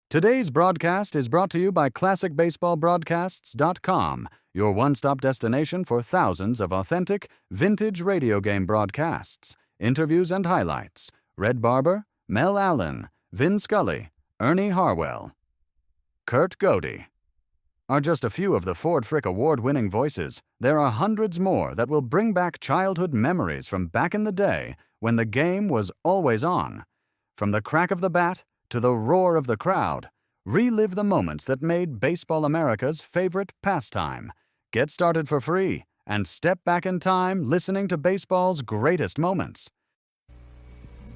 Today's broadcast is brought to you by ClassicBaseballBroadcasts.com, your one-stop destination for thousands of authentic, vintage radio game broadcasts, interviews and highlights. Red Barber, Mel Allen, Vin Scully, Ernie Harwell, Kurt Godey are just a few of the Ford Frick Award-winning voices. There are hundreds more that will bring back childhood memories from back in the day when the game was always on. From the crack of the bat to the roar of the crowd, relive the moments that made Baseball America's favorite pastime. Get started for free and step back in time listening to baseball's greatest moments.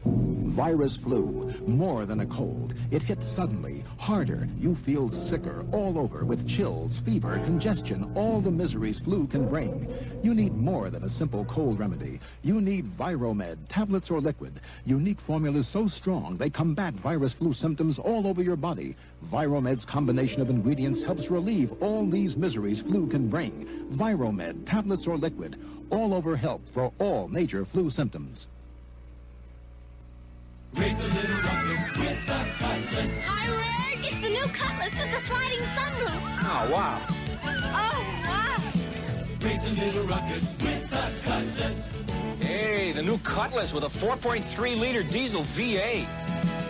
Virus flu, more than a cold. It hits suddenly, harder. You feel sicker all over with chills, fever, congestion, all the miseries flu can bring. You need more than a simple cold remedy. You need Viromed, tablets or liquid. Unique formulas so strong they combat virus flu symptoms all over your body. Viromed's combination of ingredients helps relieve all these miseries flu can bring. Viromed, tablets or liquid, all over help for all major flu symptoms. Raise a little ruckus with the Cutlass. Hi, Rig. It's the new Cutlass with the sliding sunroof. Oh, wow. Oh, wow. Raise a little ruckus with the Cutlass. Hey, the new Cutlass with a 4.3-liter diesel V8.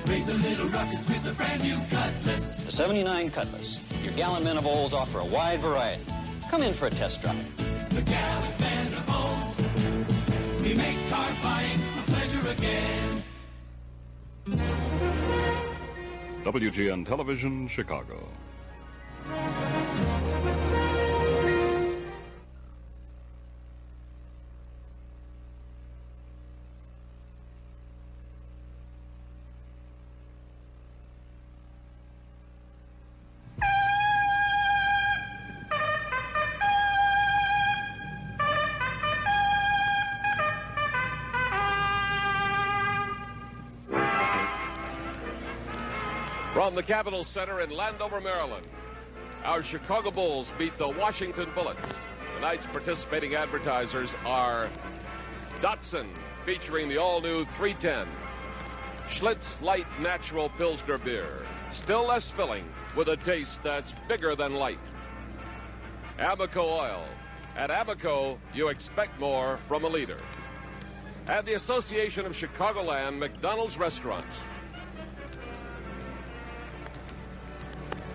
Raise a little ruckus with the brand new Cutlass. The 79 Cutlass. Your Gallon men of Olds offer a wide variety. Come in for a test drive. The Gallon men of Olds. We make car buying a pleasure again. WGN Television, Chicago. From the Capitol Center in Landover, Maryland, our Chicago Bulls beat the Washington Bullets. Tonight's participating advertisers are Datsun, featuring the all-new 310, Schlitz Light Natural Pilsner Beer, still less filling with a taste that's bigger than light. Abaco Oil. At Abaco, you expect more from a leader. And the Association of Chicagoland McDonald's Restaurants.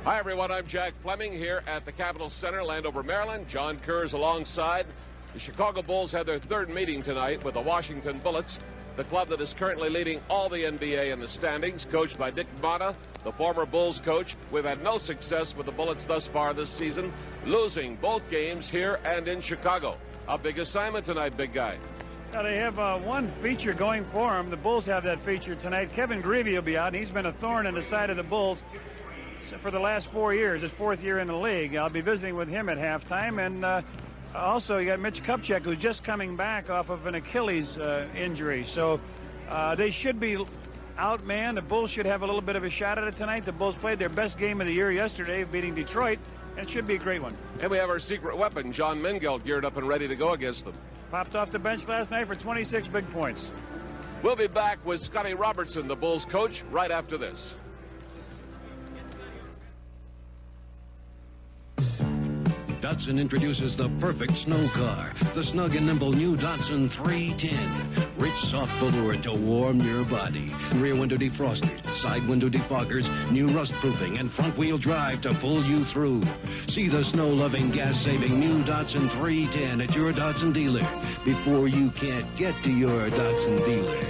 Hi, everyone. I'm Jack Fleming here at the Capitol Center, Landover, Maryland. John Kerr's alongside. The Chicago Bulls had their third meeting tonight with the Washington Bullets, the club that is currently leading all the NBA in the standings, coached by Dick Motta, the former Bulls coach. We've had no success with the Bullets thus far this season, losing both games here and in Chicago. A big assignment tonight, big guy. Now they have one feature going for them. The Bulls have that feature tonight. Kevin Greavy will be out, and he's been a thorn in the side of the Bulls for the last 4 years, his fourth year in the league. I'll be visiting with him at halftime. And also, you got Mitch Kupchak, who's just coming back off of an Achilles injury. So they should be outmanned. The Bulls should have a little bit of a shot at it tonight. The Bulls played their best game of the year yesterday, beating Detroit, and it should be a great one. And we have our secret weapon, John Mengelt, geared up and ready to go against them. Popped off the bench last night for 26 big points. We'll be back with Scotty Robertson, the Bulls coach, right after this. Datsun introduces the perfect snow car, the snug and nimble new Datsun 310. Rich, soft velour to warm your body. Rear window defrosters, side window defoggers, new rust-proofing, and front-wheel drive to pull you through. See the snow-loving, gas-saving new Datsun 310 at your Datsun dealer before you can't get to your Datsun dealer.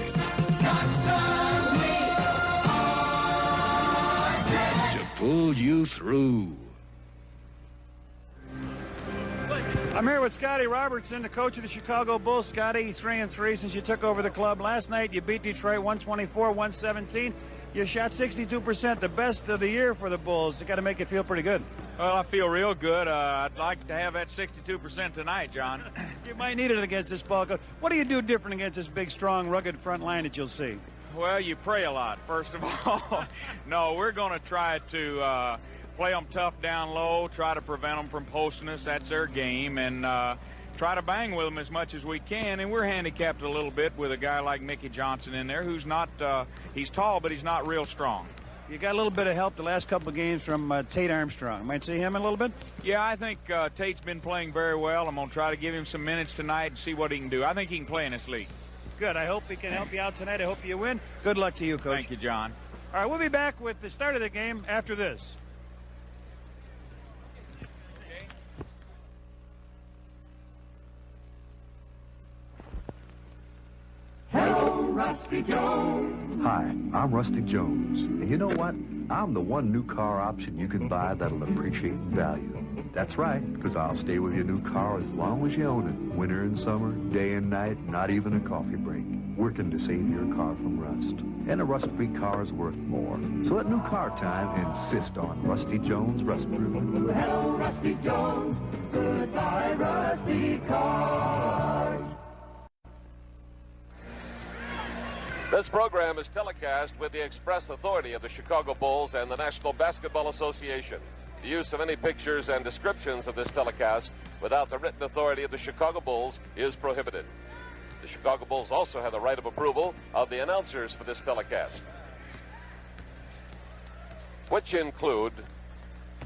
Datsun, we are to pull you through. I'm here with Scotty Robertson, the coach of the Chicago Bulls. Scotty, 3-3 since you took over the club. Last night, you beat Detroit 124-117. You shot 62%, the best of the year for the Bulls. It got to make you feel pretty good. Well, I feel real good. I'd like to have that 62% tonight, John. You might need it against this ball club. What do you do different against this big, strong, rugged front line that you'll see? Well, you pray a lot, first of all. No, we're going to try to play them tough down low, try to prevent them from posting us. That's their game, and try to bang with them as much as we can. And we're handicapped a little bit with a guy like Mickey Johnson in there who's not, he's tall, but he's not real strong. You got a little bit of help the last couple of games from Tate Armstrong. Might see him in a little bit? Yeah, I think Tate's been playing very well. I'm going to try to give him some minutes tonight and see what he can do. I think he can play in this league. Good. I hope he can help you out tonight. I hope you win. Good luck to you, Coach. Thank you, John. All right, we'll be back with the start of the game after this. Hello, Rusty Jones. Hi, I'm Rusty Jones. And you know what? I'm the one new car option you can buy that'll appreciate in value. That's right, because I'll stay with your new car as long as you own it. Winter and summer, day and night, not even a coffee break. Working to save your car from rust. And a rust-free car is worth more. So at New Car Time, insist on Rusty Jones Rust Proof. Hello, Rusty Jones. Goodbye, Rusty Cars. This program is telecast with the express authority of the Chicago Bulls and the National Basketball Association. The use of any pictures and descriptions of this telecast without the written authority of the Chicago Bulls is prohibited. The Chicago Bulls also have the right of approval of the announcers for this telecast, which include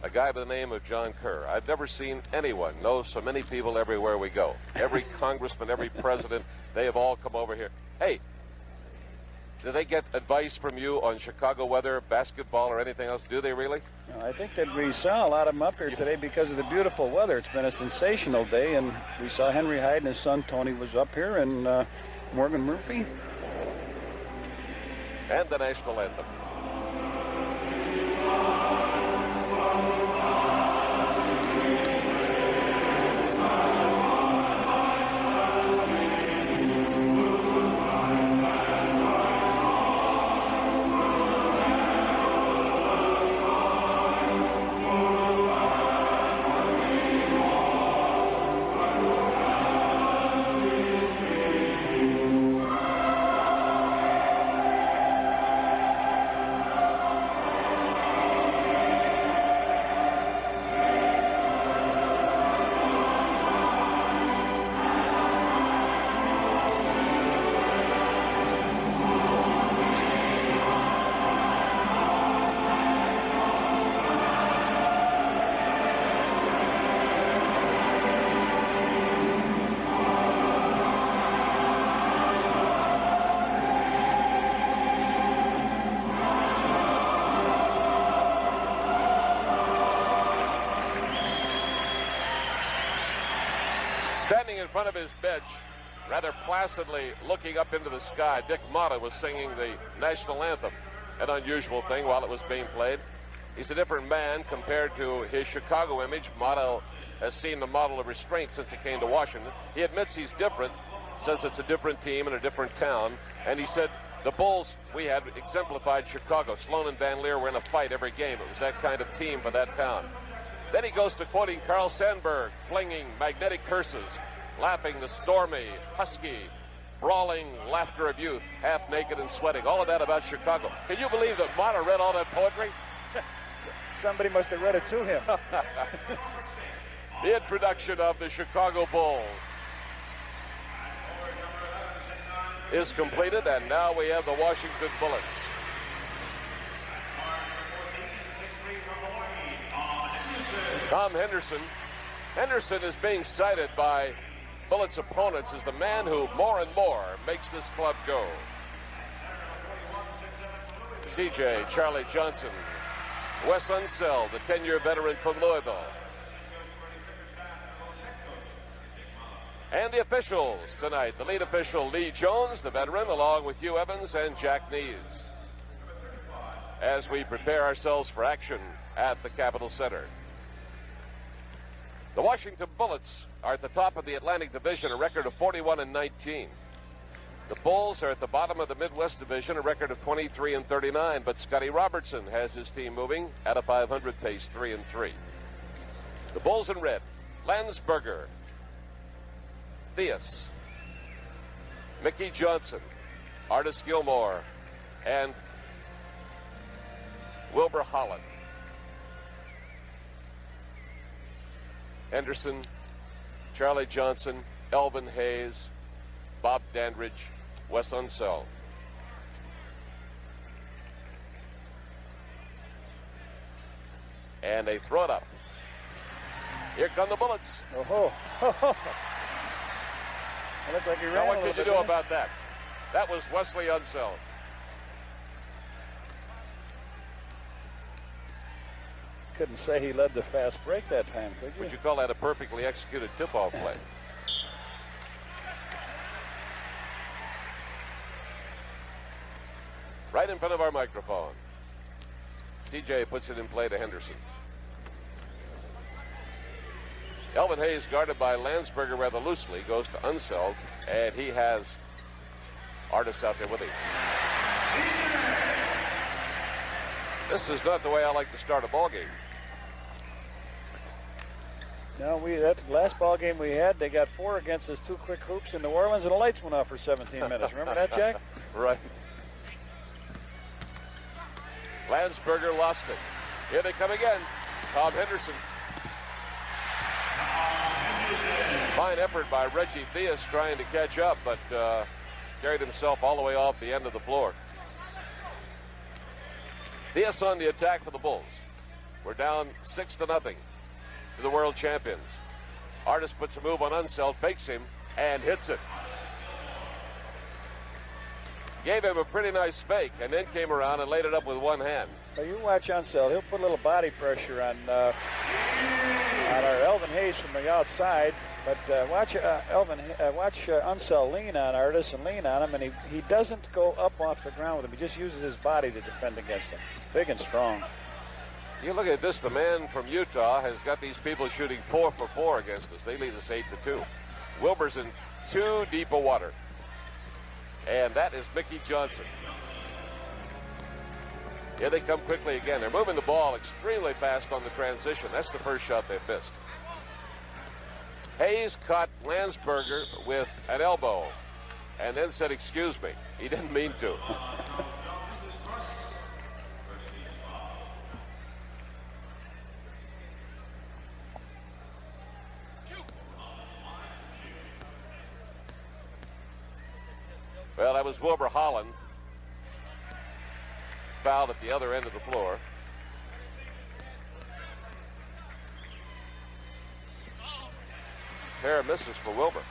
a guy by the name of John Kerr. I've never seen anyone know so many people everywhere we go. Every congressman, every president, they have all come over here. Hey, do they get advice from you on Chicago weather, basketball, or anything else? Do they really? I think that we saw a lot of them up here today because of the beautiful weather. It's been a sensational day, and we saw Henry Hyde and his son Tony was up here, and Morgan Murphy. And the national anthem. Standing in front of his bench, rather placidly looking up into the sky, Dick Motta was singing the national anthem, an unusual thing while it was being played. He's a different man compared to his Chicago image. Motta has seen the model of restraint since he came to Washington. He admits he's different, says it's a different team in a different town, and he said, the Bulls, we had exemplified Chicago. Sloan and Van Leer were in a fight every game. It was that kind of team for that town. Then he goes to quoting Carl Sandburg, flinging magnetic curses, laughing the stormy, husky, brawling laughter of youth, half naked and sweating. All of that about Chicago. Can you believe that Motta read all that poetry? Somebody must have read it to him. The introduction of the Chicago Bulls is completed, and now we have the Washington Bullets. Tom Henderson. Henderson is being cited by Bullets opponents as the man who more and more makes this club go. CJ, Charlie Johnson, Wes Unseld, the 10-year veteran from Louisville. And the officials tonight, the lead official Lee Jones, the veteran, along with Hugh Evans and Jack Nees, as we prepare ourselves for action at the Capitol Center. The Washington Bullets are at the top of the Atlantic Division, a record of 41-19. The Bulls are at the bottom of the Midwest Division, a record of 23-39. But Scotty Robertson has his team moving at a 500 pace, 3-3. The Bulls in red: Landsberger, Theus, Mickey Johnson, Artis Gilmore, and Wilbur Holland. Henderson, Charlie Johnson, Elvin Hayes, Bob Dandridge, Wes Unseld. And they throw it up. Here come the Bullets. Oh, it looked like he ran now, what a can little you bit, do about that? That was Wesley Unseld. Couldn't say he led the fast break that time, could you? Would you call that a perfectly executed tip-off play? Right in front of our microphone. CJ puts it in play to Henderson. Elvin Hayes, guarded by Landsberger rather loosely, goes to Unseld, and he has Artis out there with him. This is not the way I like to start a ball game. No, that last ball game we had, they got 4 against us, 2 quick hoops in New Orleans, and the lights went off for 17 minutes. Remember that, Jack? Right. Landsberger lost it. Here they come again. Tom Henderson. Fine effort by Reggie Theus trying to catch up, but carried himself all the way off the end of the floor. Theus on the attack for the Bulls. We're down 6-0 to the world champions. Artis puts a move on Unseld, fakes him, and hits it. Gave him a pretty nice fake, and then came around and laid it up with one hand. Now you watch Unseld. He'll put a little body pressure on our Elvin Hayes from the outside. But watch Unseld lean on Artis and lean on him, and he doesn't go up off the ground with him. He just uses his body to defend against him. Big and strong. You look at this, the man from Utah has got these people shooting 4 for 4 against us. They lead us 8-2. Wilbur's in too deep a water. And that is Mickey Johnson. Here they come quickly again. They're moving the ball extremely fast on the transition. That's the first shot they've missed. Hayes caught Landsberger with an elbow and then said, "Excuse me." He didn't mean to. Well, that was Wilbur Holland. Fouled at the other end of the floor. Pair of misses for Wilbur.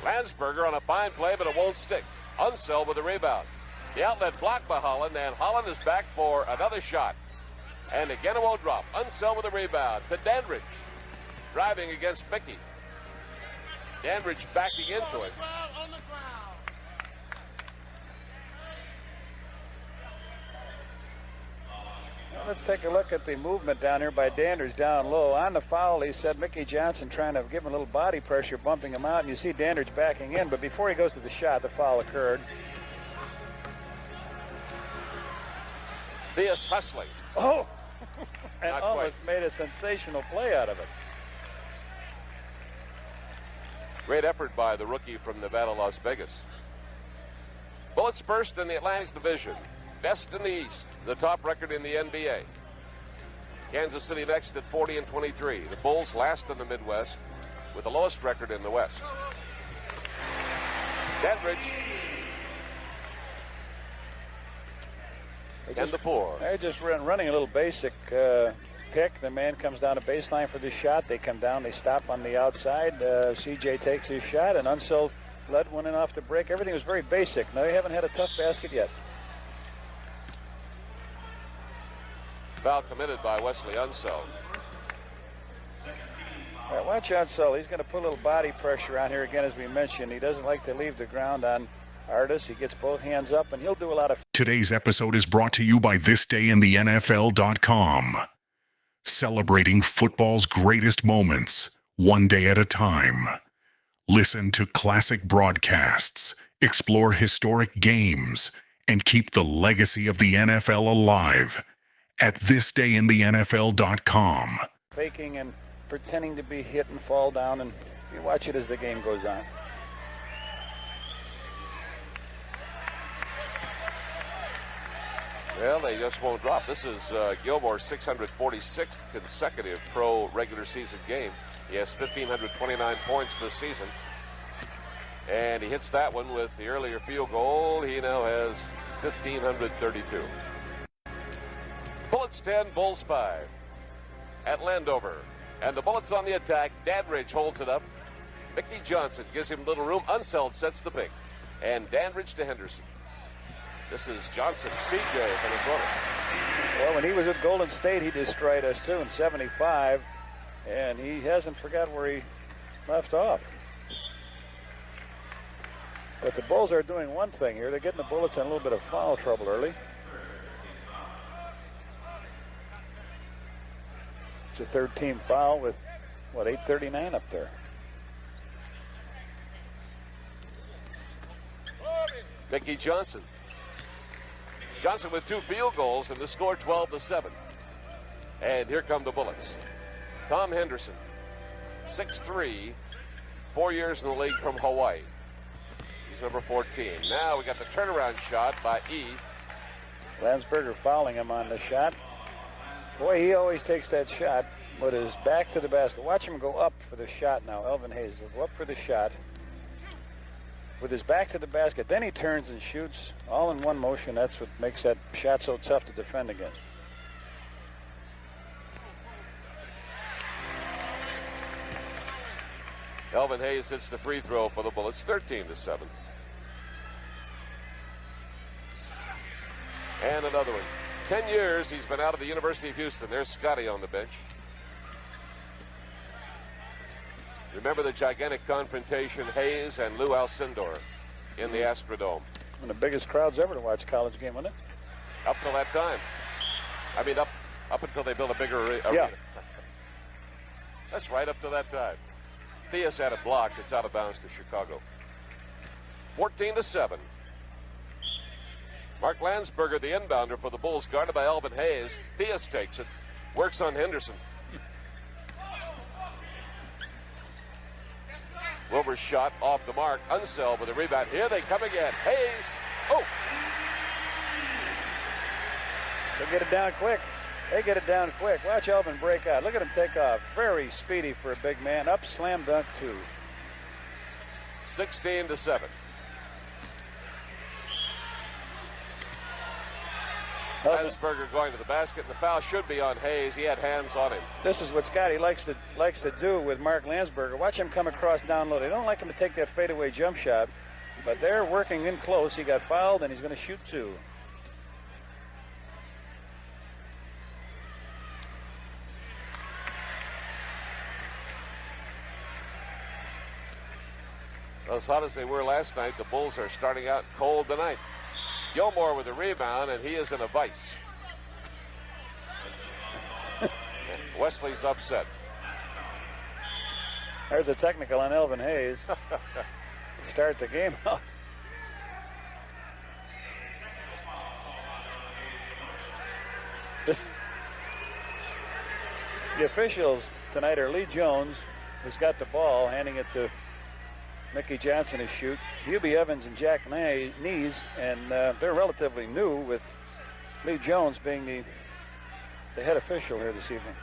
Landsberger on a fine play, but it won't stick. Unseld with the rebound. The outlet blocked by Holland, and Holland is back for another shot. And again it won't drop. Unseld with the rebound to Dandridge. Driving against Mickey. Dandridge backing into it. Let's take a look at the movement down here by Dandridge down low. On the foul, he said Mickey Johnson trying to give him a little body pressure, bumping him out, and you see Dandridge backing in. But before he goes to the shot, the foul occurred. Theus hustling. Oh! And Not almost quite. made a sensational play out of it. Great effort by the rookie from Nevada, Las Vegas. Bullets first in the Atlantic Division. Best in the East, the top record in the NBA. Kansas City next at 40-23. The Bulls last in the Midwest with the lowest record in the West. Dandridge. 10-4. They're just running a little basic pick. The man comes down the baseline for the shot. They come down, they stop on the outside. CJ takes his shot, and Unseld led one in off the break. Everything was very basic. No, they haven't had a tough basket yet. Foul committed by Wesley Unseld. All right, watch Unseld. He's going to put a little body pressure on here again, as we mentioned. He doesn't like to leave the ground on Artis. He gets both hands up, and he'll do a lot of... Today's episode is brought to you by ThisDayInTheNFL.com. Celebrating football's greatest moments, one day at a time. Listen to classic broadcasts, explore historic games, and keep the legacy of the NFL alive at ThisDayInTheNFL.com. faking and pretending to be hit and fall down, and you watch it as the game goes on. Well, they just won't drop. This is Gilmore's 646th consecutive pro regular season game. He has 1,529 points this season. And he hits that one with the earlier field goal. He now has 1,532. Bullets 10, Bulls 5. at Landover. And the Bullets on the attack. Dandridge holds it up. Mickey Johnson gives him a little room. Unseld sets the pink. And Dandridge to Henderson. This is Johnson, CJ from the corner. Well, when he was at Golden State, he destroyed us too in '75, and he hasn't forgot where he left off. But the Bulls are doing one thing here. They're getting the Bullets in a little bit of foul trouble early. It's a third-team foul with, what, 8:39 up there. Mickey Johnson. Johnson with 2 field goals, and the score 12-7. And here come the Bullets. Tom Henderson, 6'3", 4 years in the league from Hawaii. He's number 14. Now we got the turnaround shot by E. Landsberger fouling him on the shot. Boy, he always takes that shot with his back to the basket. Watch him go up for the shot now. Elvin Hayes will go up for the shot with his back to the basket. Then he turns and shoots all in one motion. That's what makes that shot so tough to defend against. Elvin Hayes hits the free throw for the Bullets, 13-7. And another one. 10 years he's been out of the University of Houston. There's Scotty on the bench. Remember the gigantic confrontation, Hayes and Lou Alcindor in the Astrodome. One of the biggest crowds ever to watch a college game, wasn't it? Up till that time. I mean, up until they built a bigger arena. Yeah. That's right, up to that time. Theus had a block. It's out of bounds to Chicago. 14-7. Mark Landsberger, the inbounder for the Bulls, guarded by Elvin Hayes. Theus takes it. Works on Henderson. Wilbur's shot off the mark. Unseld with a rebound. Here they come again. Hayes. Oh! They get it down quick. They get it down quick. Watch Elvin break out. Look at him take off. Very speedy for a big man. Up, slam dunk, 2. 16-7. Landsberger going to the basket, and the foul should be on Hayes. He had hands on him. This is what Scotty likes to do with Mark Landsberger. Watch him come across down low. They don't like him to take that fadeaway jump shot, but they're working in close. He got fouled, and he's going to shoot 2. As hot as they were last night, the Bulls are starting out cold tonight. Gilmore with a rebound, and he is in a vice. Wesley's upset. There's a technical on Elvin Hayes. Start the game out. The officials tonight are Lee Jones, who's got the ball, handing it to Mickey Johnson to shoot. Hubie Evans and Jack Nees, and they're relatively new, with Lee Jones being the head official here this evening.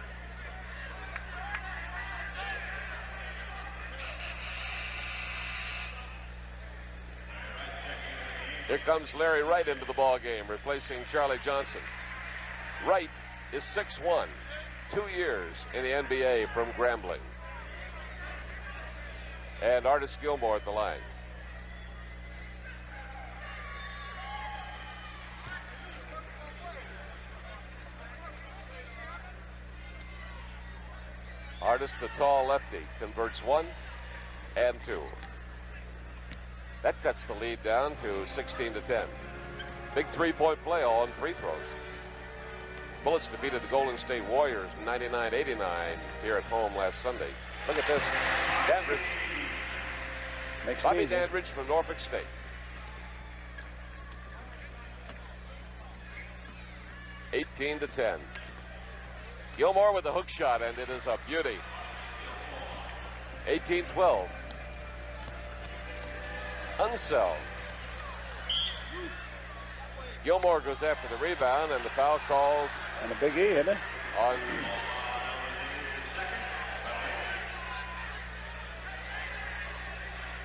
Here comes Larry Wright into the ball game, replacing Charlie Johnson. Wright is 6'1", 2 years in the NBA from Grambling. And Artis Gilmore at the line. Artis, the tall lefty, converts 1 and 2. That cuts the lead down to 16-10. Big three-point play all on free throws. Bullets defeated the Golden State Warriors 99-89 here at home last Sunday. Look at this. Dandridge. Bobby Dandridge from Norfolk State. (18-10). Gilmore with the hook shot, and it is a beauty. 18-12. Unseld. Gilmore goes after the rebound, and the foul called. And a big E, isn't it? On.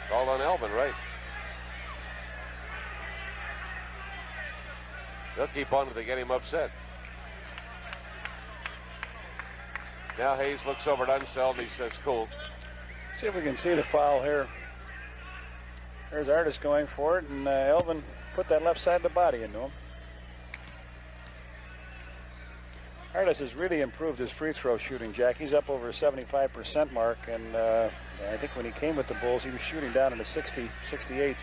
Called on Elvin, right? They'll keep on until they get him upset. Now Hayes looks over at Unseld and he says, cool. See if we can see the foul here. There's Artis going for it, and Elvin put that left side of the body into him. Artis has really improved his free throw shooting, Jack. He's up over a 75% mark, and I think when he came with the Bulls, he was shooting down in the 60, 68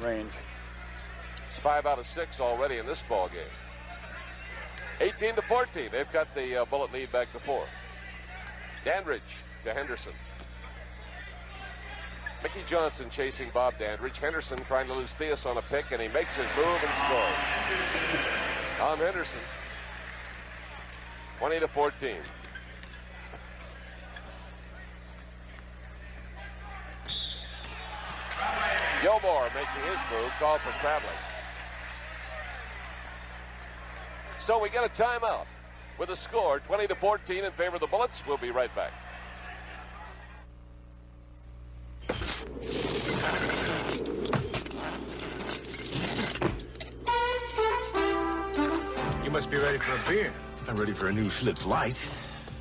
range. It's 5 out of 6 already in this ball game. 18-14. They've got the Bullet lead back to 4. Dandridge to Henderson. Mickey Johnson chasing Bob Dandridge. Henderson trying to lose Theus on a pick, and he makes his move and scores. Tom Henderson. 20-14. Gilmore making his move, called for traveling. So we get a timeout with a score 20-14 in favor of the Bullets. We'll be right back. You must be ready for a beer. I'm ready for a new Schlitz Light.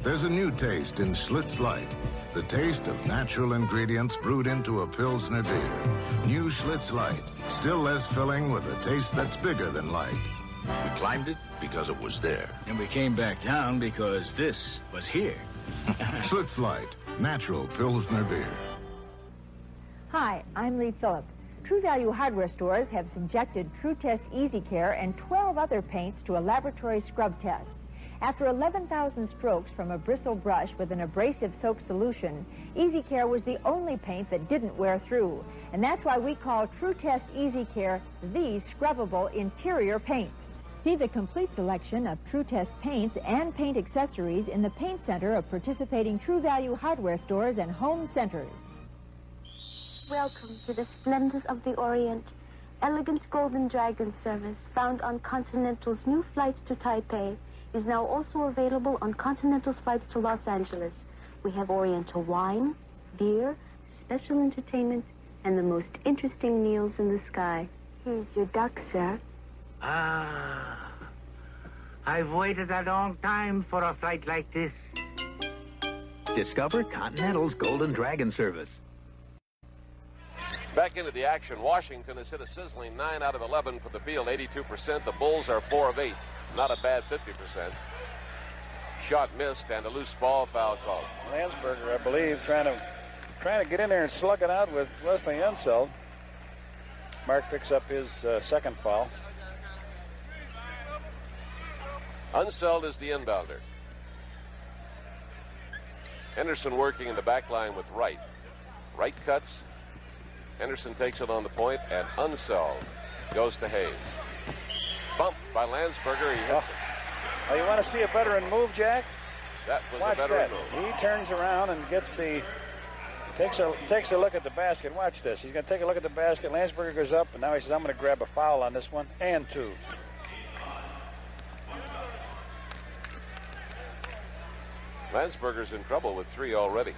There's a new taste in Schlitz Light. The taste of natural ingredients brewed into a Pilsner beer. New Schlitz Light. Still less filling with a taste that's bigger than light. We climbed it because it was there. And we came back down because this was here. Schlitz Light. Natural Pilsner beer. Hi, I'm Lee Phillip. True Value hardware stores have subjected True Test Easy Care and 12 other paints to a laboratory scrub test. After 11,000 strokes from a bristle brush with an abrasive soap solution, Easy Care was the only paint that didn't wear through. And that's why we call True Test Easy Care the scrubbable interior paint. See the complete selection of True Test paints and paint accessories in the paint center of participating True Value hardware stores and home centers. Welcome to the splendors of the Orient. Elegant Golden Dragon service, found on Continental's new flights to Taipei, is now also available on Continental's flights to Los Angeles. We have Oriental wine, beer, special entertainment, and the most interesting meals in the sky. Here's your duck, sir. Ah, I've waited a long time for a flight like this. Discover Continental's Golden Dragon service. Back into the action. Washington has hit a sizzling 9 out of 11 for the field, 82%. The Bulls are 4 of 8. Not a bad 50%. Shot missed and a loose ball foul called. Landsberger, I believe, trying to get in there and slug it out with Wesley Unseld. Mark picks up his second foul. Unseld is the inbounder. Henderson working in the back line with Wright. Wright cuts. Henderson takes it on the point, and Unseld goes to Hayes. Bumped by Landsberger. He hits it. Oh, you want to see a veteran move, Jack? That was Watch a veteran that. move. He turns around and gets takes a look at the basket. Watch this. He's going to take a look at the basket. Landsberger goes up, and now he says, I'm going to grab a foul on this one, and 2. Landsberger's in trouble with 3 already.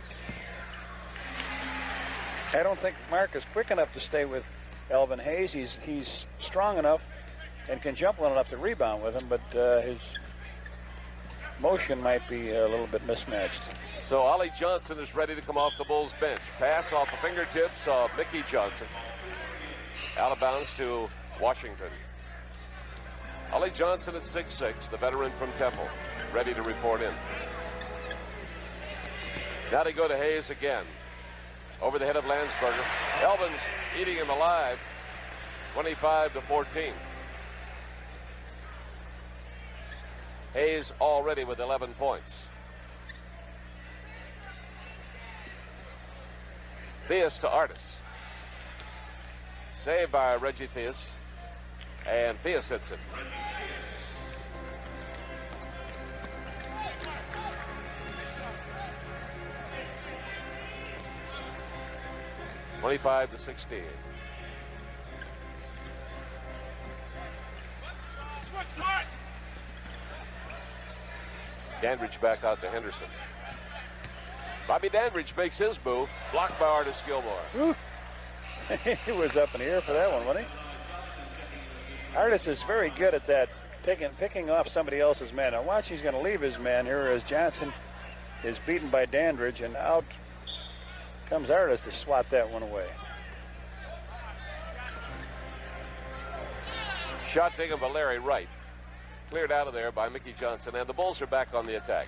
I don't think Mark is quick enough to stay with Elvin Hayes. He's strong enough and can jump well enough to rebound with him, but his motion might be a little bit mismatched. So Ollie Johnson is ready to come off the Bulls bench. Pass off the fingertips of Mickey Johnson. Out of bounds to Washington. Ollie Johnson at 6'6", the veteran from Temple, ready to report in. Now they go to Hayes again. Over the head of Landsberger. Elvin's eating him alive. 25-14. Hayes already with 11 points. Theus to Artis. Saved by Reggie Theus. And Theus hits it. (25-16). Dandridge back out to Henderson. Bobby Dandridge makes his move, blocked by Artis Gilmore. He was up in the air for that one, wasn't he? Artis is very good at that, picking off somebody else's man. Now watch, he's going to leave his man here as Johnson is beaten by Dandridge, and out comes Artis to swat that one away. Shot taken by Larry Wright. Cleared out of there by Mickey Johnson, and the Bulls are back on the attack.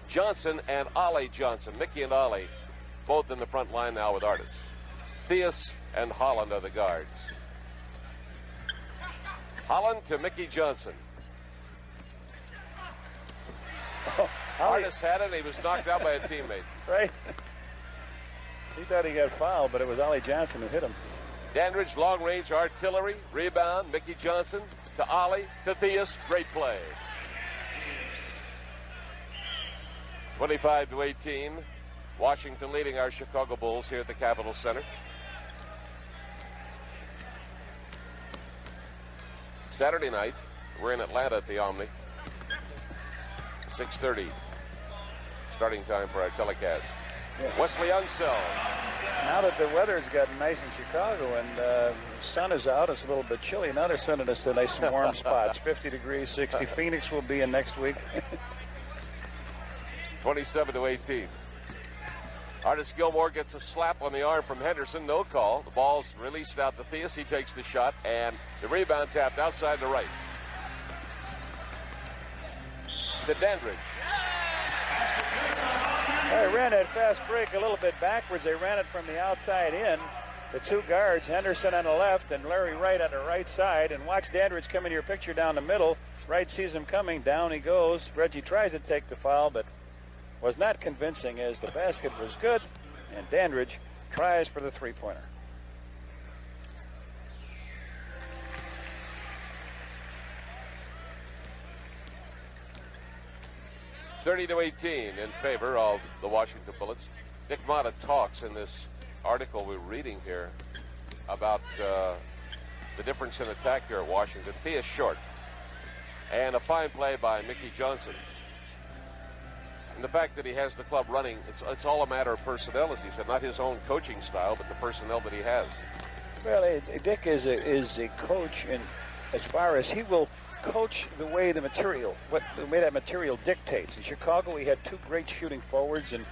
Johnson and Ollie Johnson. Mickey and Ollie both in the front line now with Artis. Theus and Holland are the guards. Holland to Mickey Johnson. Oh, Artis had it. He was knocked out by a teammate. Right. He thought he got fouled, but it was Ollie Johnson who hit him. Dandridge, long-range artillery. Rebound, Mickey Johnson to Ollie to Theus. Great play. 25-18. Washington leading our Chicago Bulls here at the Capitol Center. Saturday night, we're in Atlanta at the Omni. 6:30 starting time for our telecast. Yeah. Wesley Unseld. Now that the weather's gotten nice in Chicago and the sun is out, it's a little bit chilly. Now they're sending us to nice and warm spots. 50 degrees, 60. Phoenix will be in next week. 27-18. Artis Gilmore gets a slap on the arm from Henderson. No call. The ball's released out to Theus. He takes the shot, and the rebound tapped outside the right. To Dandridge. They ran that fast break a little bit backwards. They ran it from the outside in. The two guards, Henderson on the left and Larry Wright on the right side. And watch Dandridge come into your picture down the middle. Wright sees him coming. Down he goes. Reggie tries to take the foul, but was not convincing as the basket was good. And Dandridge tries for the three-pointer. (30-18) in favor of the Washington Bullets. Dick Motta talks in this article we're reading here about the difference in attack here at Washington. Theus short. And a fine play by Mickey Johnson. And the fact that he has the club running, it's all a matter of personnel, as he said, not his own coaching style, but the personnel that he has. Well, Dick is a coach in as far as he will coach the way the way that material dictates. In Chicago, he had two great shooting forwards and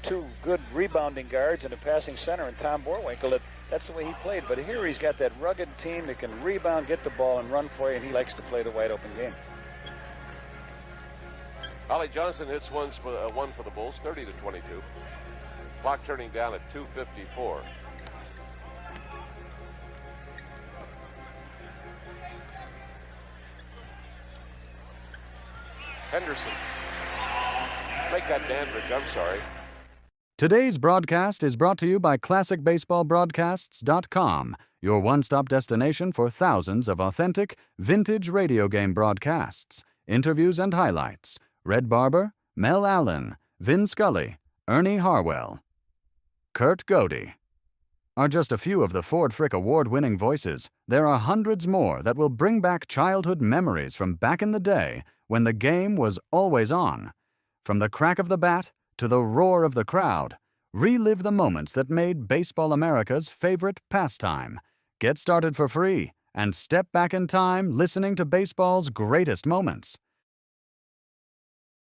two good rebounding guards and a passing center and Tom Borwinkle. That's the way he played. But here he's got that rugged team that can rebound, get the ball, and run for you, and he likes to play the wide-open game. Ollie Johnson hits one for the Bulls, 30-22. Clock turning down at 2:54. Henderson. Make that Dandridge, I'm sorry. Today's broadcast is brought to you by ClassicBaseballBroadcasts.com, your one-stop destination for thousands of authentic, vintage radio game broadcasts, interviews and highlights. Red Barber, Mel Allen, Vin Scully, Ernie Harwell, Kurt Godey are just a few of the Ford Frick award-winning voices. There are hundreds more that will bring back childhood memories from back in the day when the game was always on. From the crack of the bat to the roar of the crowd, relive the moments that made Baseball America's favorite pastime. Get started for free and step back in time listening to baseball's greatest moments.